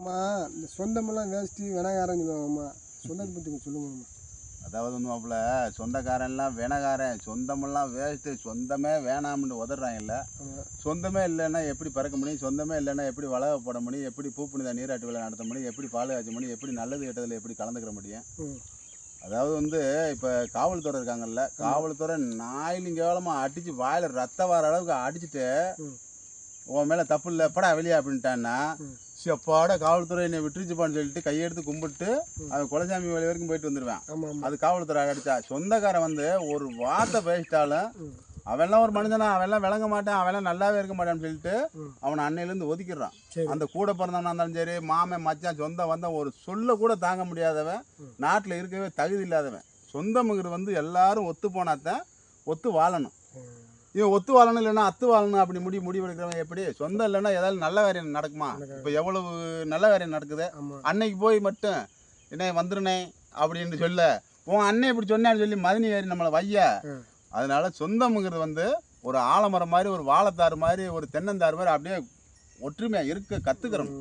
அம்மா இந்த சொந்தமெல்லாம் வேஸ்ட்டு வினகாரன்னு சொல்லுவாங்கம்மா. சொந்தத்தை பற்றி கொஞ்சம் சொல்லுங்கம்மா. அதாவது வந்து மாப்பிள்ள சொந்தக்காரன்லாம் வேணக்காரன், சொந்தமெல்லாம் வேஸ்ட்டு, சொந்தமே வேணாம்னு உதறாங்கல்ல. சொந்தமே இல்லைன்னா எப்படி பறக்க முடியும்? சொந்தமே இல்லைன்னா எப்படி வளவ போட முடியும்? எப்படி பூ புனித நீராட்டு விழா நடத்த முடியும்? எப்படி பால் காய்ச்ச முடியும்? எப்படி நல்லது கெட்டதில் எப்படி கலந்துக்கிற முடியும்? அதாவது வந்து இப்போ காவல்துறை இருக்காங்கல்ல, காவல்துறை நாயிலிங்கேவலமாக அடித்து வாயில் ரத்தம் வர அளவுக்கு அடிச்சுட்டு உன் மேலே தப்பு இல்லை படா வெளியே அப்படின்ட்டான்னா செப்பாட காவல்துறை என்னை விட்டுருச்சுப்பான்னு சொல்லிட்டு கையெடுத்து கும்பிட்டு அவன் குலசாமி வேலை வரைக்கும் போயிட்டு வந்துடுவேன். அது காவல்துறை அடிச்சா. சொந்தக்காரன் வந்து ஒரு வார்த்தை பேசிட்டாலும் அவெல்லாம் ஒரு மனுஷனா, அவெல்லாம் விளங்க மாட்டான், அவெல்லாம் நல்லாவே இருக்க மாட்டான்னு சொல்லிட்டு அவனை அன்னையிலேருந்து ஒதுக்கிடுறான். அந்த கூட பிறந்தவனா இருந்தாலும் சரி, மாமன் மச்சான் சொந்தம் வந்த ஒரு சொல்ல கூட தாங்க முடியாதவன், நாட்டில் இருக்கவே தகுதி இல்லாதவன். சொந்தமுங்கிறது வந்து எல்லாரும் ஒத்து போனாத்தான் ஒத்து வாழணும். இவன் ஒத்து வாழணும் இல்லைன்னா அத்து வாழணும் அப்படி முடிவெடுக்கிறவன் எப்படி? சொந்தம் இல்லைன்னா ஏதாவது நல்ல காரியம் நடக்குமா? இப்போ எவ்வளவு நல்ல காரியம் நடக்குது. அன்னைக்கு போய் மட்டும் என்ன வந்துருனே அப்படின்னு சொல்ல உன் அண்ணன் இப்படி சொன்னான்னு சொல்லி மதினி ஏறி நம்மளை வைய. அதனால சொந்தமுங்கிறது வந்து ஒரு ஆலமரம் மாதிரி, ஒரு வாழைத்தாறு மாதிரி, ஒரு தென்னந்தாறு மாதிரி அப்படியே ஒற்றுமையாக இருக்க கற்றுக்கிறோம்.